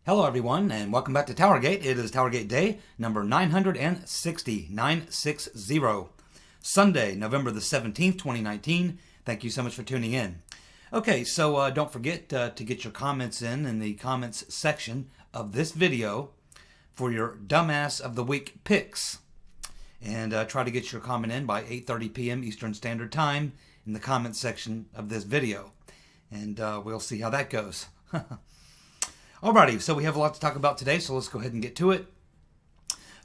Hello everyone, and welcome back to TowerGate. It is TowerGate Day number 960, Sunday, November the 17th, 2019. Thank you so much for tuning in. Okay, so don't forget to get your comments in the comments section of this video for your Dumbass of the Week picks. And try to get your comment in by 8:30 p.m. Eastern Standard Time in the comments section of this video. And we'll see how that goes. Alrighty, so we have a lot to talk about today, so let's go ahead and get to it.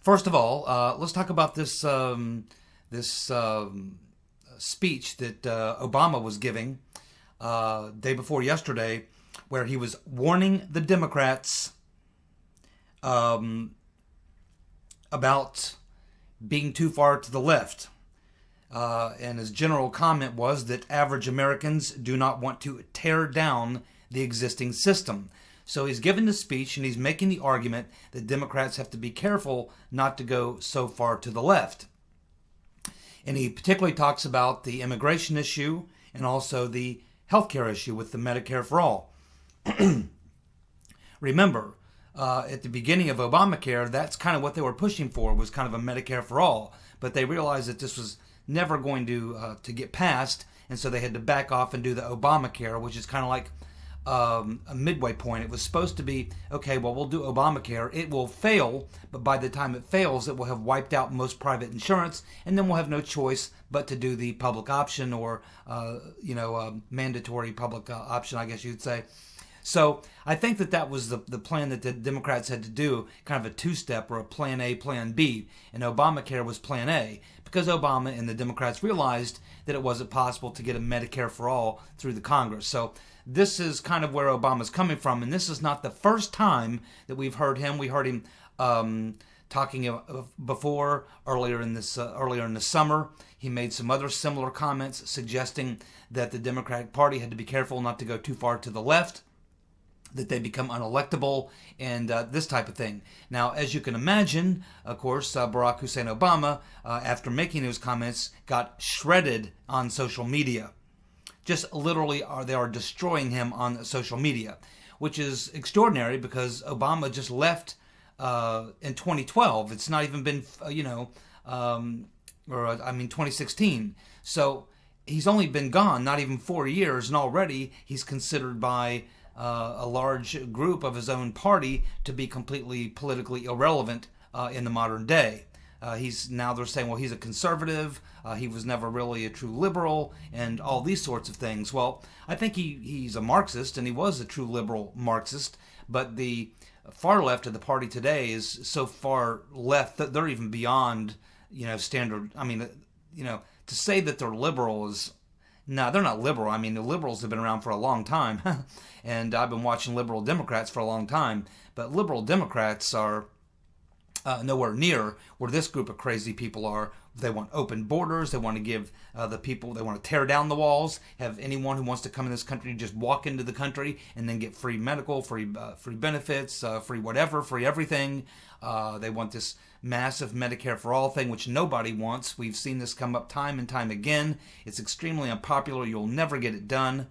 First of all, let's talk about this speech that Obama was giving day before yesterday, where he was warning the Democrats about being too far to the left. And his general comment was that average Americans do not want to tear down the existing system. So he's giving the speech and he's making the argument that Democrats have to be careful not to go so far to the left. And he particularly talks about the immigration issue and also the healthcare issue with the Medicare for All. Remember, at the beginning of Obamacare, that's kind of what they were pushing for, was kind of a Medicare for All. But they realized that this was never going to get passed, and so they had to back off and do the Obamacare, which is kind of like a midway point. It was supposed to be, okay, well, we'll do Obamacare. It will fail, but by the time it fails, it will have wiped out most private insurance, and then we'll have no choice but to do the public option or, mandatory public option, I guess you'd say. So I think that was the plan that the Democrats had to do, kind of a two-step or a plan A, plan B. And Obamacare was plan A because Obama and the Democrats realized that it wasn't possible to get a Medicare for all through the Congress. So this is kind of where Obama's coming from, and this is not the first time that we've heard him. We heard him talking before earlier in the summer. He made some other similar comments suggesting that the Democratic Party had to be careful not to go too far to the left, that they become unelectable, and this type of thing. Now, as you can imagine, of course, Barack Hussein Obama, after making those comments, got shredded on social media. Just literally, they are destroying him on social media, which is extraordinary because Obama just left in 2012. It's not even been, 2016. So he's only been gone not even 4 years, and already he's considered by a large group of his own party to be completely politically irrelevant in the modern day. They're saying, well, he's a conservative, he was never really a true liberal, and all these sorts of things. Well, I think he's a Marxist, and he was a true liberal Marxist, but the far left of the party today is so far left that they're even beyond, standard. I mean, to say that they're liberal is, no, they're not liberal. I mean, the liberals have been around for a long time, and I've been watching liberal Democrats for a long time, but liberal Democrats are nowhere near where this group of crazy people are. They want open borders. They want to give they want to tear down the walls, have anyone who wants to come in this country just walk into the country and then get free medical, free benefits, free whatever, free everything. They want this massive Medicare for all thing, which nobody wants. We've seen this come up time and time again. It's extremely unpopular. You'll never get it done.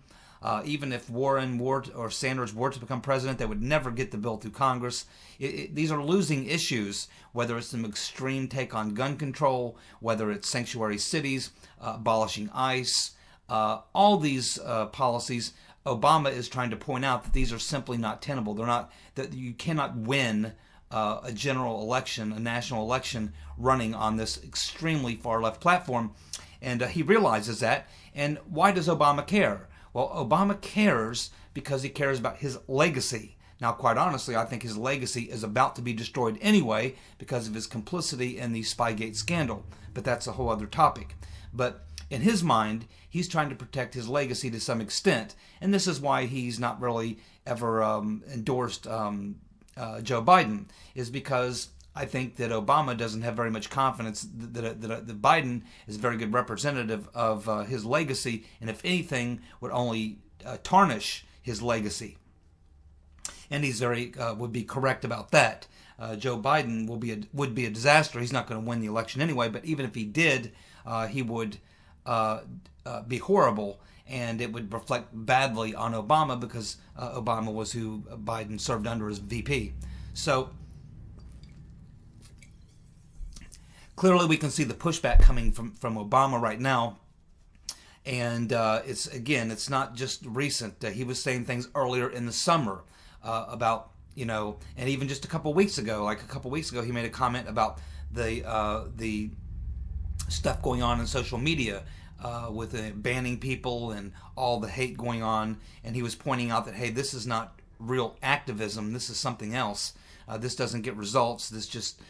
Even if Warren or Sanders were to become president, they would never get the bill through Congress. These are losing issues, whether it's an extreme take on gun control, whether it's sanctuary cities, abolishing ICE, all these policies. Obama is trying to point out that these are simply not tenable. That you cannot win a general election, a national election, running on this extremely far left platform. And he realizes that. And why does Obama care? Well, Obama cares because he cares about his legacy. Now, quite honestly, I think his legacy is about to be destroyed anyway because of his complicity in the Spygate scandal. But that's a whole other topic. But in his mind, he's trying to protect his legacy to some extent. And this is why he's not really ever endorsed Joe Biden, is because I think that Obama doesn't have very much confidence that Biden is a very good representative of his legacy, and if anything, would only tarnish his legacy. And he's would be correct about that. Joe Biden would be a disaster. He's not going to win the election anyway, but even if he did, he would be horrible. and it would reflect badly on Obama because Obama was who Biden served under as VP. So clearly we can see the pushback coming from Obama right now. And it's not just recent. He was saying things earlier in the summer about, and even just a couple weeks ago, he made a comment about the stuff going on in social media with banning people and all the hate going on. And he was pointing out that, hey, this is not real activism. This is something else. This doesn't get results. This just,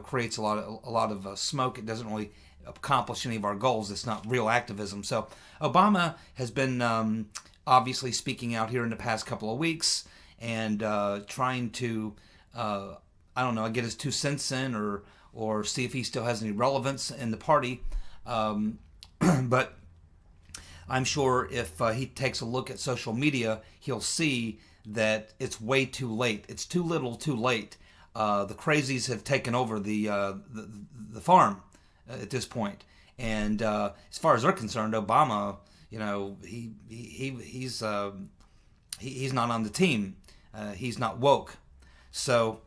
creates a lot of smoke. It doesn't really accomplish any of our goals. It's not real activism. So Obama has been obviously speaking out here in the past couple of weeks and trying to, get his 2 cents in or see if he still has any relevance in the party. But I'm sure if he takes a look at social media, he'll see that it's way too late. It's too little, too late. The crazies have taken over the farm at this point. And as far as they're concerned, Obama, he's not on the team. He's not woke. So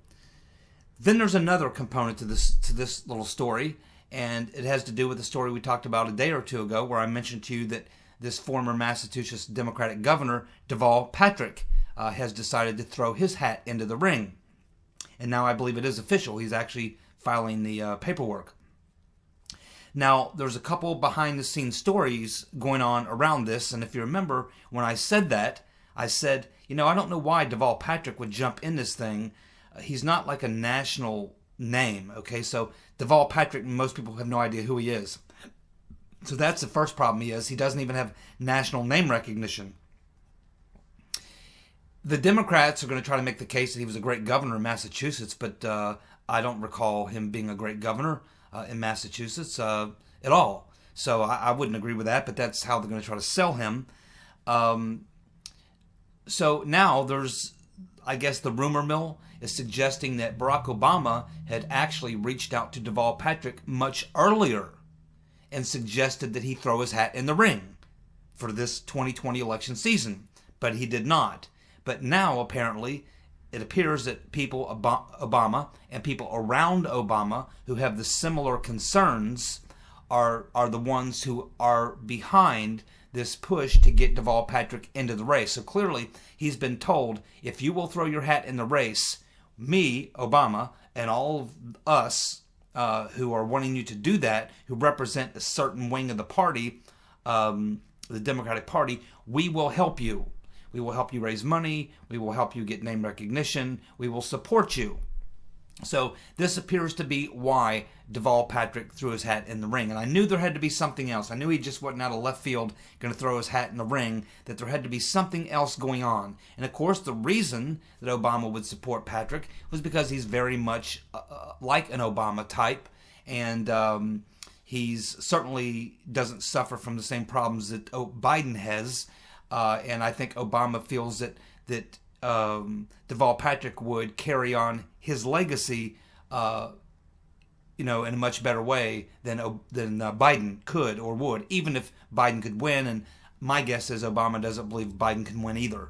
then there's another component to this little story, and it has to do with the story we talked about a day or two ago, where I mentioned to you that this former Massachusetts Democratic governor, Deval Patrick, has decided to throw his hat into the ring. And now I believe it is official. He's actually filing the paperwork. Now, there's a couple behind-the-scenes stories going on around this, and if you remember, when I said that, I said, I don't know why Deval Patrick would jump in this thing. He's not like a national name, okay? So Deval Patrick, most people have no idea who he is. So that's the first problem he doesn't even have national name recognition. The Democrats are going to try to make the case that he was a great governor in Massachusetts, but I don't recall him being a great governor in Massachusetts at all. So I wouldn't agree with that, but that's how they're going to try to sell him. So now there's, I guess the rumor mill is suggesting that Barack Obama had actually reached out to Deval Patrick much earlier and suggested that he throw his hat in the ring for this 2020 election season, but he did not. But now, apparently, it appears that people, Obama, and people around Obama who have the similar concerns are the ones who are behind this push to get Deval Patrick into the race. So clearly, he's been told, if you will throw your hat in the race, me, Obama, and all of us who are wanting you to do that, who represent a certain wing of the party, the Democratic Party, we will help you. We will help you raise money. We will help you get name recognition. We will support you. So this appears to be why Deval Patrick threw his hat in the ring. And I knew there had to be something else. I knew he just wasn't out of left field going to throw his hat in the ring, that there had to be something else going on. And of course, the reason that Obama would support Patrick was because he's very much like an Obama type. And he's certainly doesn't suffer from the same problems that Biden has. And I think Obama feels that Deval Patrick would carry on his legacy, in a much better way than Biden could or would, even if Biden could win. And my guess is Obama doesn't believe Biden can win either.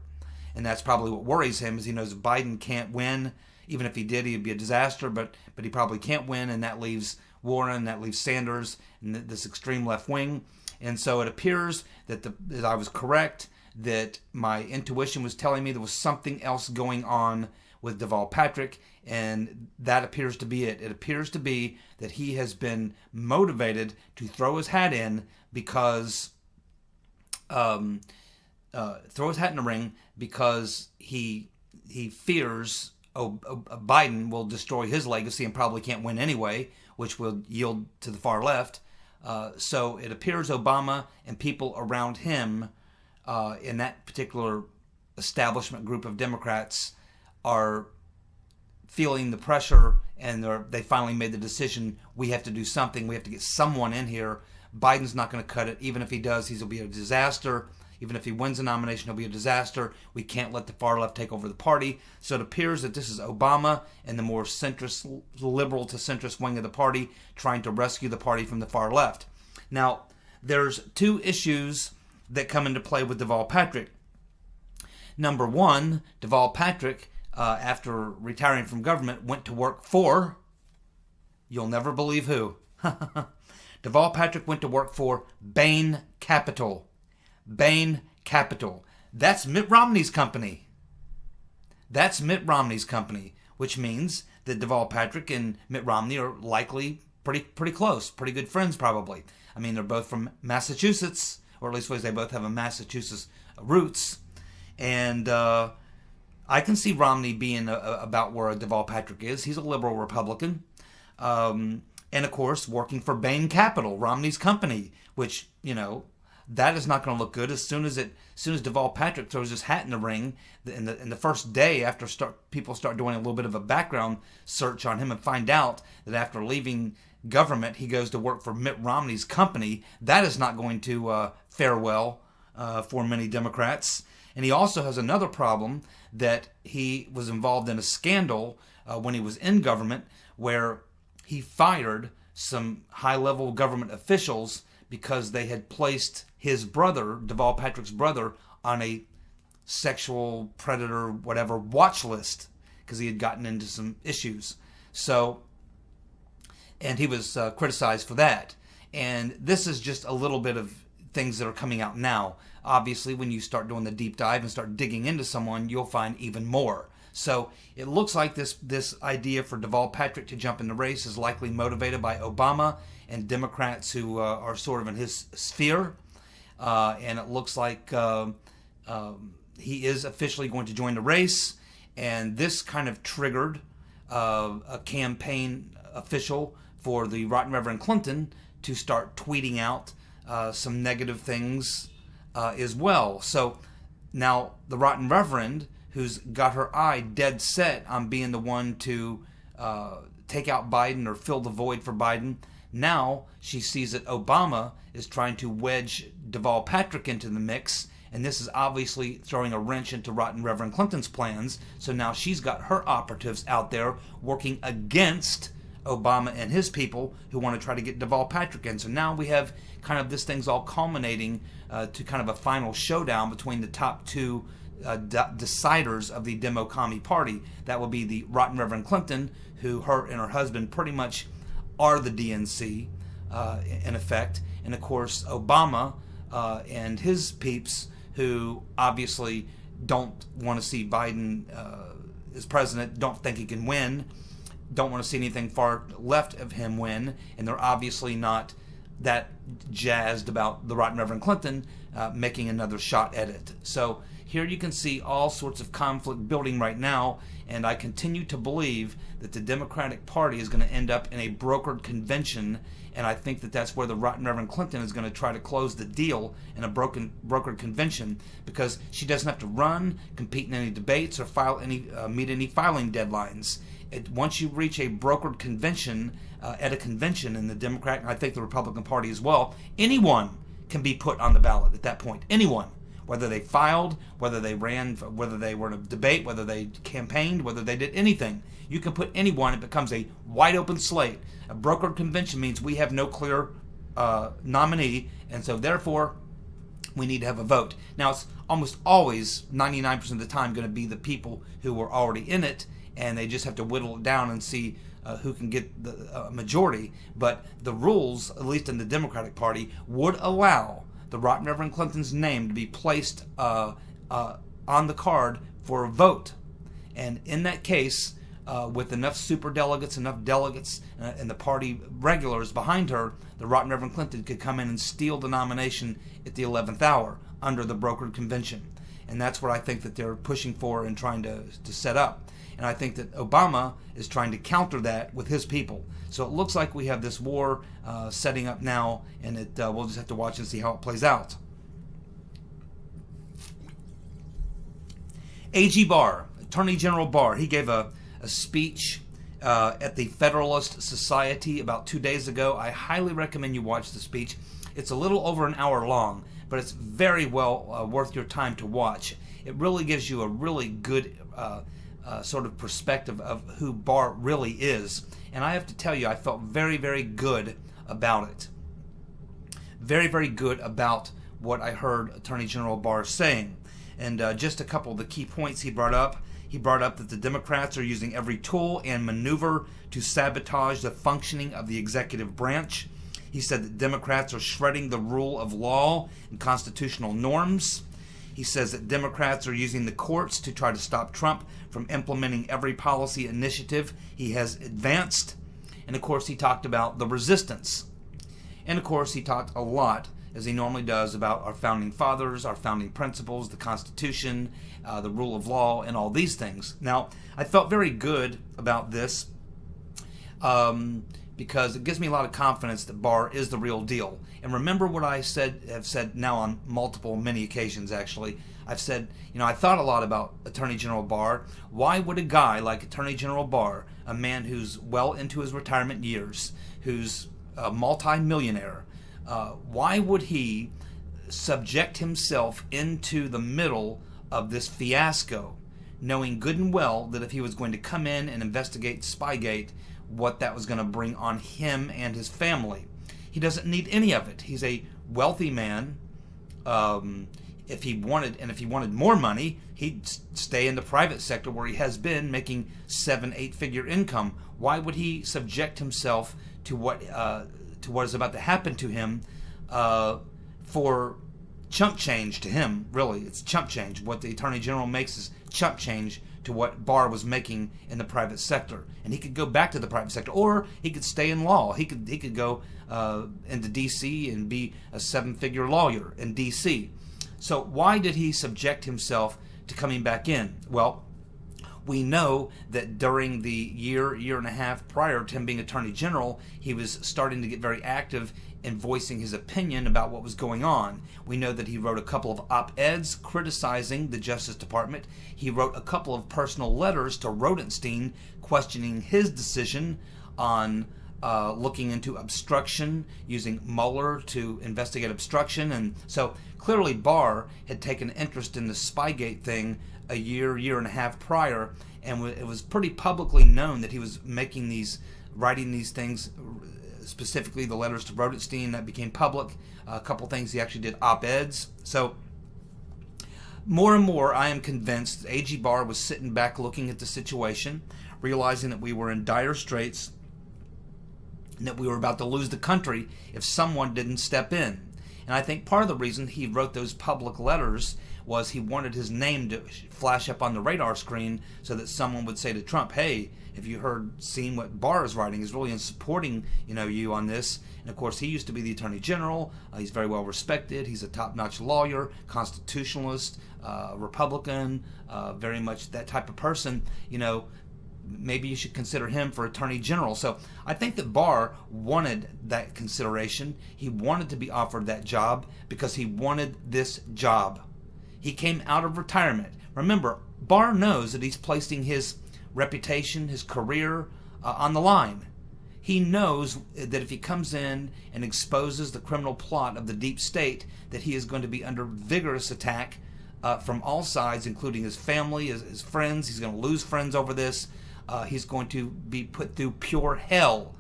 And that's probably what worries him, is he knows if Biden can't win. Even if he did, he'd be a disaster, but he probably can't win, and that leaves Warren, that leaves Sanders, and this extreme left wing. And so it appears that I was correct, that my intuition was telling me there was something else going on with Deval Patrick, and that appears to be it. It appears to be that he has been motivated to throw his hat in because throw his hat in the ring because he fears Biden will destroy his legacy and probably can't win anyway, which will yield to the far left. So it appears Obama and people around him in that particular establishment group of Democrats are feeling the pressure, and they finally made the decision, we have to do something. We have to get someone in here. Biden's not going to cut it. Even if he does, he'll be a disaster. Even if he wins the nomination, he'll be a disaster. We can't let the far left take over the party. So it appears that this is Obama and the more centrist, liberal to centrist wing of the party trying to rescue the party from the far left. Now, there's two issues that come into play with Deval Patrick. Number one, Deval Patrick, after retiring from government, went to work for, you'll never believe who. Deval Patrick went to work for Bain Capital. Bain Capital. That's Mitt Romney's company. That's Mitt Romney's company, which means that Deval Patrick and Mitt Romney are likely pretty close, pretty good friends probably. I mean, they're both from Massachusetts, or at least they both have a Massachusetts roots. And I can see Romney being about where Deval Patrick is. He's a liberal Republican. And of course, working for Bain Capital, Romney's company, which, you know, that is not going to look good. As soon as Deval Patrick throws his hat in the ring, in the first day after people start doing a little bit of a background search on him and find out that after leaving government he goes to work for Mitt Romney's company, that is not going to fare well for many Democrats. And he also has another problem, that he was involved in a scandal when he was in government where he fired some high-level government officials because they had placed his brother, Deval Patrick's brother, on a sexual predator, whatever, watch list because he had gotten into some issues. So, and he was criticized for that. And this is just a little bit of things that are coming out now. Obviously, when you start doing the deep dive and start digging into someone, you'll find even more. So it looks like this idea for Deval Patrick to jump in the race is likely motivated by Obama and Democrats who are sort of in his sphere. And it looks like he is officially going to join the race. And this kind of triggered a campaign official for the Rotten Reverend Clinton to start tweeting out some negative things as well. So now the Rotten Reverend, who's got her eye dead set on being the one to take out Biden or fill the void for Biden, now she sees that Obama is trying to wedge Deval Patrick into the mix, and this is obviously throwing a wrench into Rotten Reverend Clinton's plans. So now she's got her operatives out there working against Obama and his people who want to try to get Deval Patrick in. So now we have kind of this thing's all culminating to kind of a final showdown between the top two deciders of the Demo-Commie Party. That will be the Rotten Reverend Clinton, who her and her husband pretty much are the DNC in effect, and of course Obama and his peeps, who obviously don't want to see Biden as president, don't think he can win, don't want to see anything far left of him win, and they're obviously not that jazzed about the Rotten Reverend Clinton making another shot at it. So here you can see all sorts of conflict building right now, and I continue to believe that the Democratic Party is going to end up in a brokered convention, and I think that that's where the Rotten Reverend Clinton is going to try to close the deal in a brokered convention, because she doesn't have to run, compete in any debates, or meet any filing deadlines. Once you reach a brokered convention at a convention in the Democratic, and I think the Republican Party as well, anyone can be put on the ballot at that point. Anyone. Whether they filed, whether they ran, whether they were in a debate, whether they campaigned, whether they did anything. You can put anyone. It becomes a wide open slate. A brokered convention means we have no clear nominee, and so therefore we need to have a vote. Now it's almost always 99% of the time going to be the people who were already in it, and they just have to whittle it down and see who can get the majority. But the rules, at least in the Democratic Party, would allow the Rotten Reverend Clinton's name to be placed on the card for a vote. And in that case, with enough superdelegates, enough delegates, and the party regulars behind her, the Rotten Reverend Clinton could come in and steal the nomination at the 11th hour under the brokered convention. And that's what I think that they're pushing for and trying to set up. And I think that Obama is trying to counter that with his people. So it looks like we have this war setting up now, and we'll just have to watch and see how it plays out. A.G. Barr, Attorney General Barr, he gave a speech at the Federalist Society about 2 days ago. I highly recommend you watch the speech. It's a little over an hour long, but it's very well worth your time to watch. It really gives you a really good sort of perspective of who Barr really is. And I have to tell you, I felt very, very good about it. very, very good about what I heard Attorney General Barr saying. And just a couple of the key points he brought up. He brought up that the Democrats are using every tool and maneuver to sabotage the functioning of the executive branch. He said that Democrats are shredding the rule of law and constitutional norms. He says that Democrats are using the courts to try to stop Trump from implementing every policy initiative he has advanced. And of course, he talked about the resistance. And of course, he talked a lot, as he normally does, about our founding fathers, our founding principles, the Constitution, the rule of law, and all these things. Now, I felt very good about this because it gives me a lot of confidence that Barr is the real deal. And remember what I have said now on many occasions, actually. I've said, I thought a lot about Attorney General Barr. Why would a guy like Attorney General Barr, a man who's well into his retirement years, who's a multi-millionaire, why would he subject himself into the middle of this fiasco, knowing good and well that if he was going to come in and investigate Spygate, what that was going to bring on him and his family? He doesn't need any of it. He's a wealthy man. If he wanted more money, he'd stay in the private sector where he has been making 7-8-figure income. Why would he subject himself to what is about to happen to him for chump change to him? Really, it's chump change. What the Attorney General makes is chump change to what Barr was making in the private sector. And he could go back to the private sector, or he could stay in law. He could go into D.C. and be a 7-figure lawyer in D.C. So why did he subject himself to coming back in? Well, we know that during the year and a half prior to him being Attorney General, he was starting to get very active in voicing his opinion about what was going on. We know that he wrote a couple of op-eds criticizing the Justice Department. He wrote a couple of personal letters to Rodenstein questioning his decision on looking into obstruction, using Mueller to investigate obstruction. And so clearly Barr had taken interest in the Spygate thing a year and a half prior, and it was pretty publicly known that he was writing these things, specifically the letters to Rodenstein that became public. A couple things he actually did op-eds. So more and more I am convinced that A.G. Barr was sitting back looking at the situation, realizing that we were in dire straits and that we were about to lose the country if someone didn't step in. And I think part of the reason he wrote those public letters was he wanted his name to flash up on the radar screen so that someone would say to Trump, hey, have you seen what Barr is writing? He's really in supporting you on this. And of course, he used to be the Attorney General. He's very well respected. He's a top-notch lawyer, constitutionalist, Republican, very much that type of person. Maybe you should consider him for Attorney General. So I think that Barr wanted that consideration. He wanted to be offered that job because he wanted this job. He came out of retirement. Remember, Barr knows that he's placing his reputation, his career on the line. He knows that if he comes in and exposes the criminal plot of the deep state, that he is going to be under vigorous attack from all sides, including his family, his friends. He's going to lose friends over this. He's going to be put through pure hell.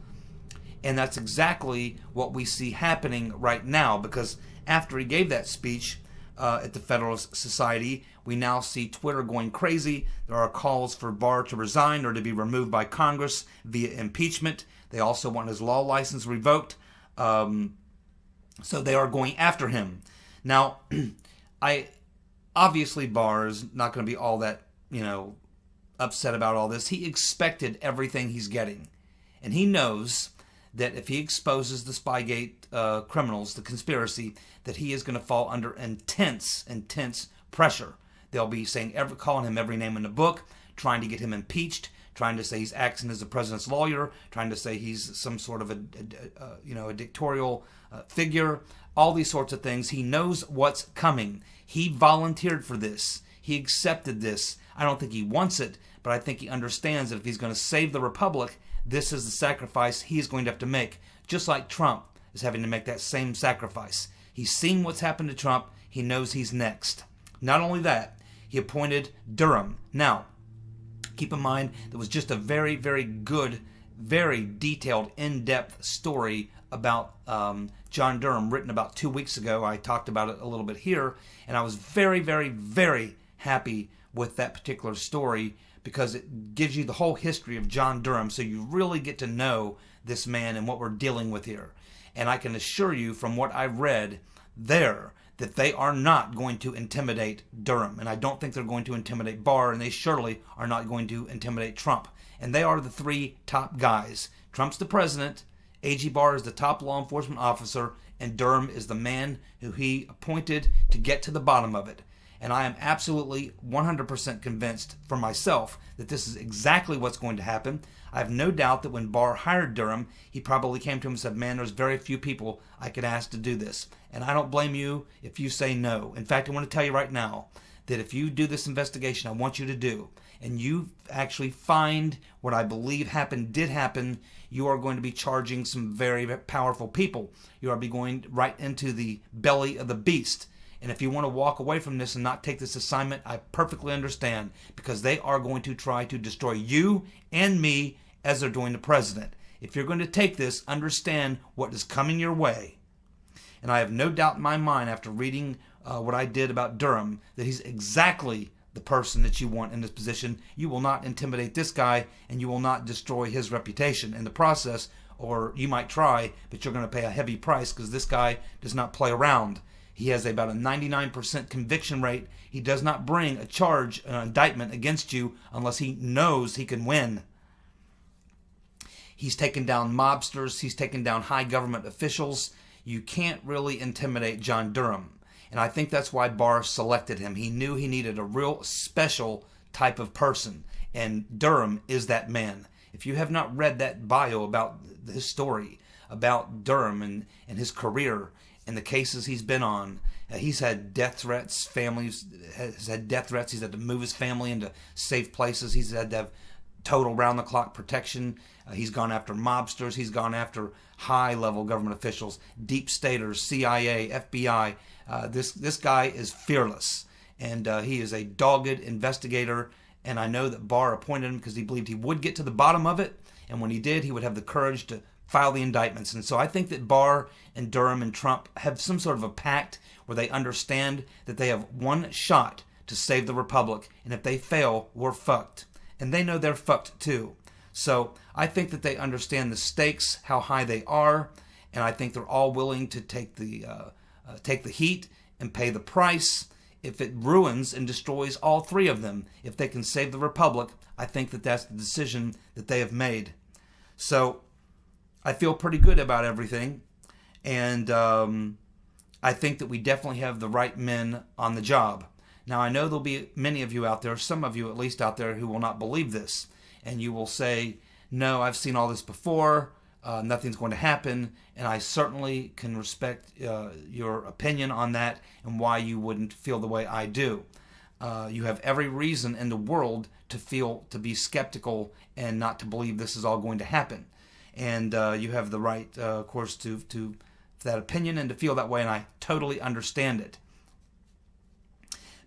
And that's exactly what we see happening right now, because after he gave that speech at the Federalist Society, we now see Twitter going crazy. There are calls for Barr to resign or to be removed by Congress via impeachment. They also want his law license revoked. So they are going after him. Now, obviously Barr is not going to be all that, upset about all this. He expected everything he's getting. And he knows that if he exposes the Spygate criminals, the conspiracy, that he is going to fall under intense pressure. They'll be calling him every name in the book, trying to get him impeached, trying to say he's acting as the president's lawyer, trying to say he's some sort of a dictatorial figure, all these sorts of things. He knows what's coming. He volunteered for this. He accepted this. I don't think he wants it, but I think he understands that if he's going to save the republic, this is the sacrifice he's going to have to make, just like Trump is having to make that same sacrifice. He's seen what's happened to Trump. He knows he's next. Not only that, he appointed Durham. Now, keep in mind, there was just a very, very good, very detailed, in-depth story about John Durham, written about 2 weeks ago. I talked about it a little bit here, and I was very, very, very happy with that particular story because it gives you the whole history of John Durham, so you really get to know this man and what we're dealing with here. And I can assure you from what I read there that they are not going to intimidate Durham, and I don't think they're going to intimidate Barr, and they surely are not going to intimidate Trump. And they are the three top guys. Trump's the president, A.G. Barr is the top law enforcement officer, and Durham is the man who he appointed to get to the bottom of it. And I am absolutely 100% convinced for myself that this is exactly what's going to happen. I have no doubt that when Barr hired Durham, he probably came to him and said, man, there's very few people I could ask to do this. And I don't blame you if you say no. In fact, I want to tell you right now that if you do this investigation, I want you to do, and you actually find what I believe did happen, you are going to be charging some very powerful people. You are going right into the belly of the beast. And if you want to walk away from this and not take this assignment, I perfectly understand, because they are going to try to destroy you and me as they're doing the president. If you're going to take this, understand what is coming your way. And I have no doubt in my mind, after reading what I did about Durham, that he's exactly the person that you want in this position. You will not intimidate this guy, and you will not destroy his reputation in the process, or you might try, but you're going to pay a heavy price because this guy does not play around. He has about a 99% conviction rate. He does not bring a charge, an indictment against you unless he knows he can win. He's taken down mobsters. He's taken down high government officials. You can't really intimidate John Durham. And I think that's why Barr selected him. He knew he needed a real special type of person. And Durham is that man. If you have not read that bio about his story, about Durham and his career, and the cases he's been on, he's had death threats. Families has had death threats. He's had to move his family into safe places. He's had to have total round-the-clock protection. He's gone after mobsters. He's gone after high-level government officials, deep staters, CIA, FBI. This guy is fearless, and he is a dogged investigator. And I know that Barr appointed him because he believed he would get to the bottom of it, and when he did, he would have the courage to file the indictments. And so I think that Barr and Durham and Trump have some sort of a pact where they understand that they have one shot to save the republic, and if they fail, we're fucked. And they know they're fucked too. So I think that they understand the stakes, how high they are, and I think they're all willing to take the heat and pay the price if it ruins and destroys all three of them. If they can save the republic, I think that that's the decision that they have made. So I feel pretty good about everything, and I think that we definitely have the right men on the job. Now, I know there'll be many of you out there, some of you at least out there, who will not believe this, and you will say, no, I've seen all this before, nothing's going to happen, and I certainly can respect your opinion on that and why you wouldn't feel the way I do. You have every reason in the world to be skeptical and not to believe this is all going to happen. And you have the right, of course, to that opinion and to feel that way, and I totally understand it.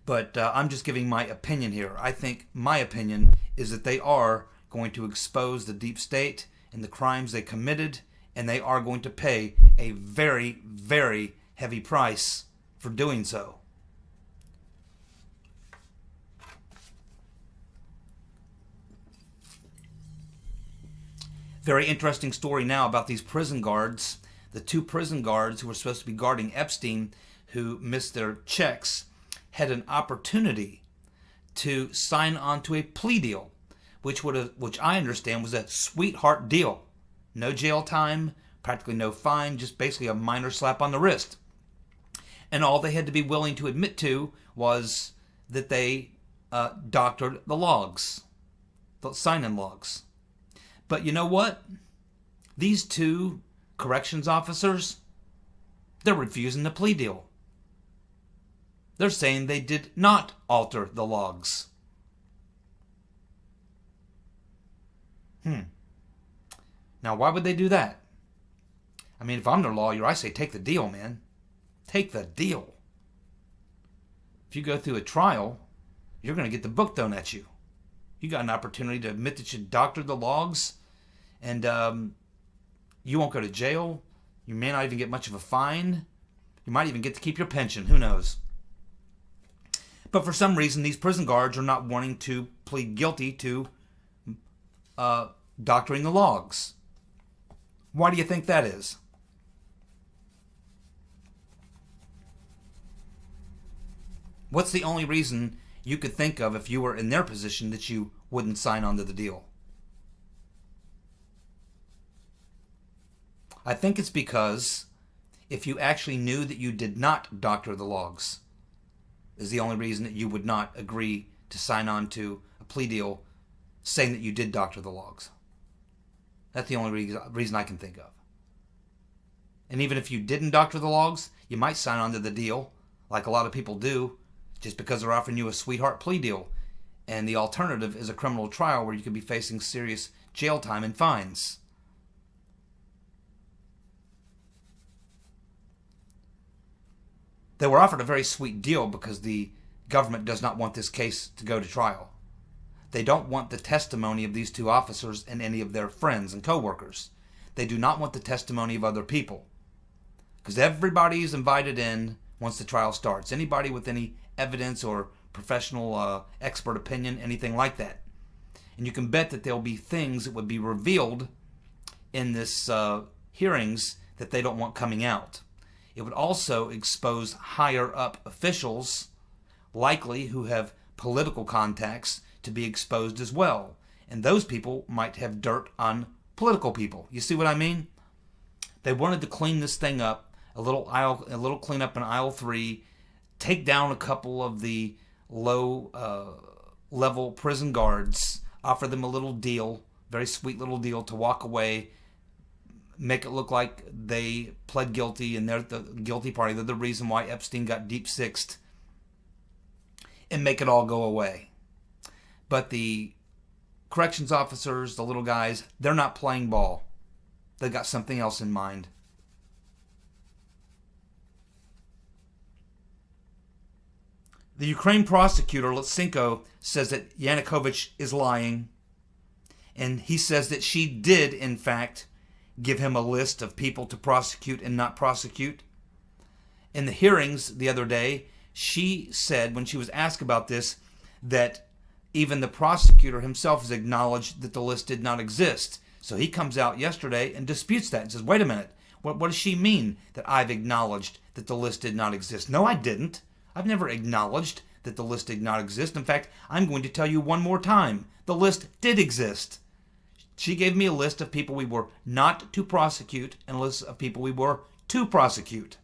But I'm just giving my opinion here. I think my opinion is that they are going to expose the deep state and the crimes they committed, and they are going to pay a very, very heavy price for doing so. Very interesting story now about these prison guards. The two prison guards who were supposed to be guarding Epstein, who missed their checks, had an opportunity to sign on to a plea deal, which I understand was a sweetheart deal. No jail time, practically no fine, just basically a minor slap on the wrist. And all they had to be willing to admit to was that they doctored the logs, the sign-in logs. But you know what? These two corrections officers, they're refusing the plea deal. They're saying they did not alter the logs. Now, why would they do that? I mean, if I'm their lawyer, I say take the deal, man. Take the deal. If you go through a trial, you're going to get the book thrown at you. You got an opportunity to admit that you doctored the logs, and you won't go to jail. You may not even get much of a fine. You might even get to keep your pension. Who knows? But for some reason, these prison guards are not wanting to plead guilty to doctoring the logs. Why do you think that is? What's the only reason you could think of if you were in their position that you wouldn't sign on to the deal? I think it's because if you actually knew that you did not doctor the logs, is the only reason that you would not agree to sign on to a plea deal saying that you did doctor the logs. That's the only reason I can think of. And even if you didn't doctor the logs, you might sign on to the deal, like a lot of people do, just because they're offering you a sweetheart plea deal. And the alternative is a criminal trial where you could be facing serious jail time and fines. They were offered a very sweet deal because the government does not want this case to go to trial. They don't want the testimony of these two officers and any of their friends and co-workers. They do not want the testimony of other people. Because everybody is invited in once the trial starts. Anybody with any evidence or professional expert opinion, anything like that. And you can bet that there'll be things that would be revealed in this hearings that they don't want coming out. It would also expose higher up officials, likely who have political contacts, to be exposed as well. And those people might have dirt on political people. You see what I mean? They wanted to clean this thing up, a little cleanup in aisle 3, take down a couple of the low level prison guards, offer them a little deal, very sweet little deal to walk away, make it look like they pled guilty and they're the guilty party. They're the reason why Epstein got deep sixed, and make it all go away. But the corrections officers, the little guys, they're not playing ball. They've got something else in mind. The Ukraine prosecutor, Lutsenko, says that Yanukovych is lying. And he says that she did, in fact, give him a list of people to prosecute and not prosecute. In the hearings the other day, she said, when she was asked about this, that even the prosecutor himself has acknowledged that the list did not exist. So he comes out yesterday and disputes that and says, wait a minute, what does she mean that I've acknowledged that the list did not exist? No, I didn't. I've never acknowledged that the list did not exist. In fact, I'm going to tell you one more time. The list did exist. She gave me a list of people we were not to prosecute and a list of people we were to prosecute.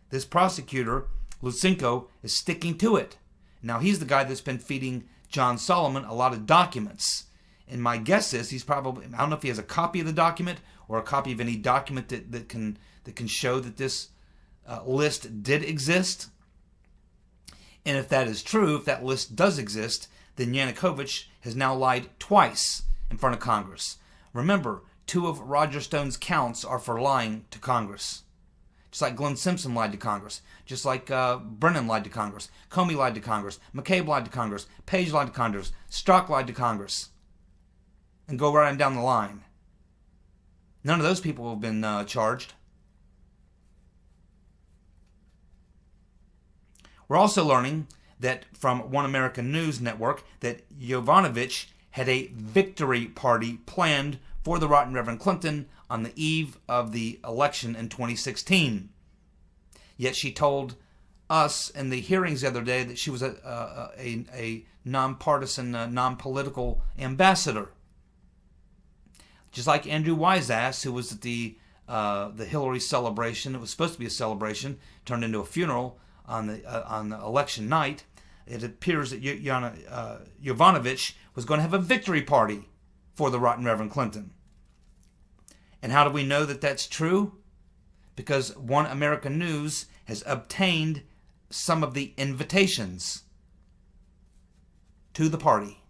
This prosecutor, Lutsenko, is sticking to it. Now, he's the guy that's been feeding John Solomon a lot of documents. And my guess is he's probably, I don't know if he has a copy of the document or a copy of any document that can show that this list did exist. And if that is true, if that list does exist, then Yanukovych has now lied twice in front of Congress. Remember, 2 of Roger Stone's counts are for lying to Congress. Just like Glenn Simpson lied to Congress. Just like Brennan lied to Congress. Comey lied to Congress. McCabe lied to Congress. Page lied to Congress. Strzok lied to Congress. And go right on down the line. None of those people have been charged. We're also learning that from One American News Network that Jovanovics had a victory party planned for the Rotten Reverend Clinton on the eve of the election in 2016. Yet she told us in the hearings the other day that she was a nonpartisan, non-political ambassador. Just like Andrew Weisass, who was at the Hillary celebration. It was supposed to be a celebration, turned into a funeral on the election night. It appears that Jovanovics was going to have a victory party for the Rotten Reverend Clinton. And how do we know that that's true? Because One American News has obtained some of the invitations to the party.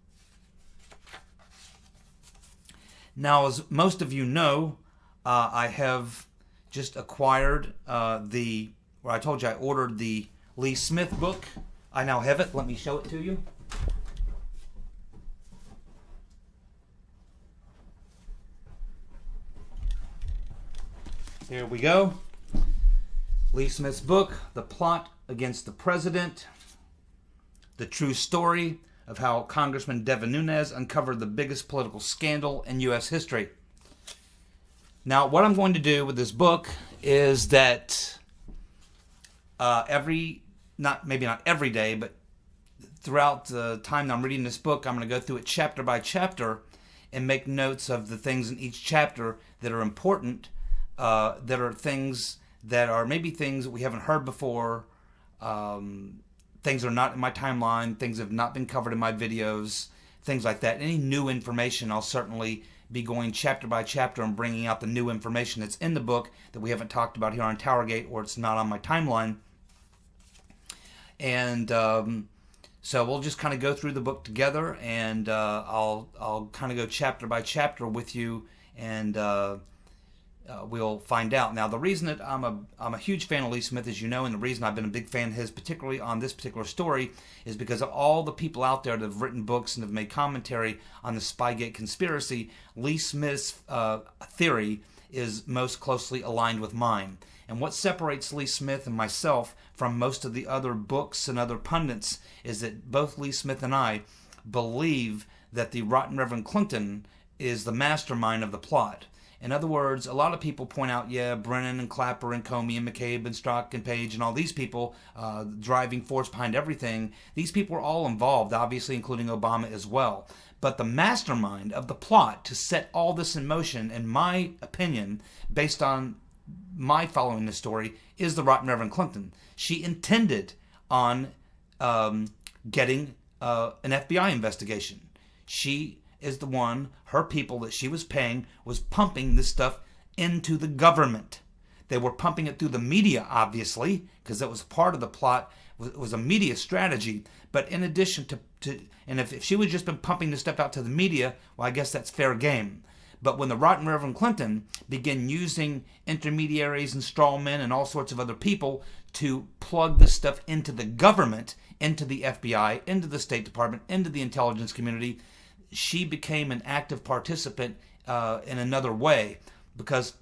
Now, as most of you know, I have just acquired I told you I ordered the Lee Smith book. I now have it. Let me show it to you. Here we go. Lee Smith's book, The Plot Against the President. The true story of how Congressman Devin Nunes uncovered the biggest political scandal in U.S. history. Now, what I'm going to do with this book is that maybe not every day, but throughout the time that I'm reading this book, I'm going to go through it chapter by chapter and make notes of the things in each chapter that are important, that are things that are maybe things that we haven't heard before, things that are not in my timeline, things that have not been covered in my videos, things like that. Any new information, I'll certainly be going chapter by chapter and bringing out the new information that's in the book that we haven't talked about here on TowerGate, or it's not on my timeline. And so we'll just kind of go through the book together, and I'll kind of go chapter by chapter with you, and we'll find out. Now, the reason that I'm a huge fan of Lee Smith, as you know, and the reason I've been a big fan of his, particularly on this particular story, is because of all the people out there that have written books and have made commentary on the Spygate conspiracy. Lee Smith's theory is most closely aligned with mine. And what separates Lee Smith and myself from most of the other books and other pundits is that both Lee Smith and I believe that the Rotten Reverend Clinton is the mastermind of the plot. In other words, a lot of people point out, yeah, Brennan and Clapper and Comey and McCabe and Strzok and Page and all these people, driving force behind everything. These people were all involved, obviously, including Obama as well. But the mastermind of the plot to set all this in motion, in my opinion, based on my following the story, is the Rotten Reverend Clinton. She intended on getting an FBI investigation. She is the one, her people that she was paying, was pumping this stuff into the government. They were pumping it through the media, obviously, because that was part of the plot. It was a media strategy. But in addition to and if she would just been pumping this stuff out to the media, well, I guess that's fair game. But when the Rotten Reverend Clinton began using intermediaries and straw men and all sorts of other people to plug this stuff into the government, into the FBI, into the State Department, into the intelligence community, she became an active participant in another way, because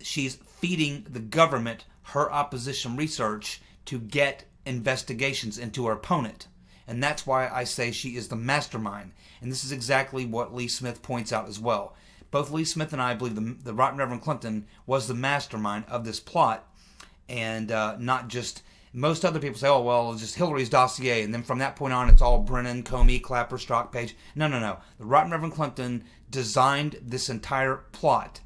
she's feeding the government her opposition research to get investigations into her opponent. And that's why I say she is the mastermind. And this is exactly what Lee Smith points out as well. Both Lee Smith and I believe the Rotten Reverend Clinton was the mastermind of this plot, and not just... Most other people say, oh, well, it's just Hillary's dossier, and then from that point on, it's all Brennan, Comey, Clapper, Strzok, Page. No. The Rotten Reverend Clinton designed this entire plot.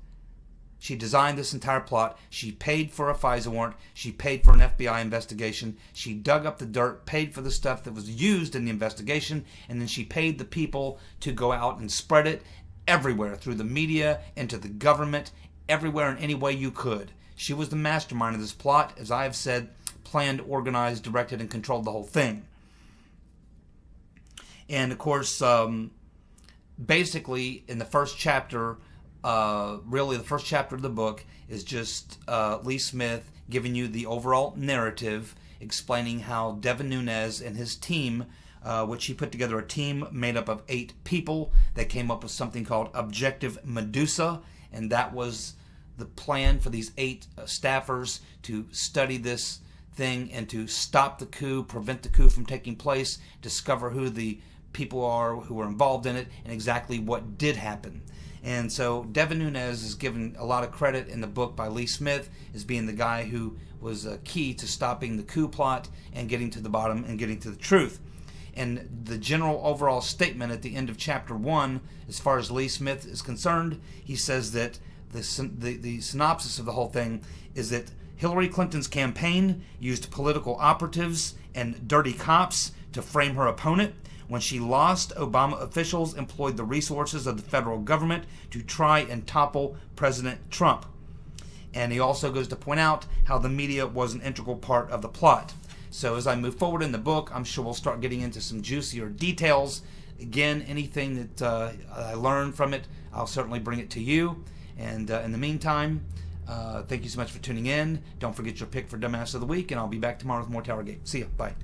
She designed this entire plot. She paid for a FISA warrant. She paid for an FBI investigation. She dug up the dirt, paid for the stuff that was used in the investigation, and then she paid the people to go out and spread it everywhere, through the media, into the government, everywhere in any way you could. She was the mastermind of this plot, as I have said, planned, organized, directed, and controlled the whole thing. And of course, basically, in the first chapter, really the first chapter of the book is just Lee Smith giving you the overall narrative, explaining how Devin Nunes and his team, which he put together a team made up of 8 people that came up with something called Objective Medusa, and that was the plan for these 8 staffers to study this thing and to stop the coup, prevent the coup from taking place, discover who the people are who were involved in it, and exactly what did happen. And so Devin Nunes is given a lot of credit in the book by Lee Smith as being the guy who was key to stopping the coup plot and getting to the bottom and getting to the truth. And the general overall statement at the end of chapter 1, as far as Lee Smith is concerned, he says that the synopsis of the whole thing is that Hillary Clinton's campaign used political operatives and dirty cops to frame her opponent. When she lost, Obama officials employed the resources of the federal government to try and topple President Trump. And he also goes to point out how the media was an integral part of the plot. So as I move forward in the book, I'm sure we'll start getting into some juicier details. Again, anything that I learn from it, I'll certainly bring it to you. And in the meantime, thank you so much for tuning in. Don't forget your pick for Dumbass of the Week, and I'll be back tomorrow with more TowerGate. See ya. Bye.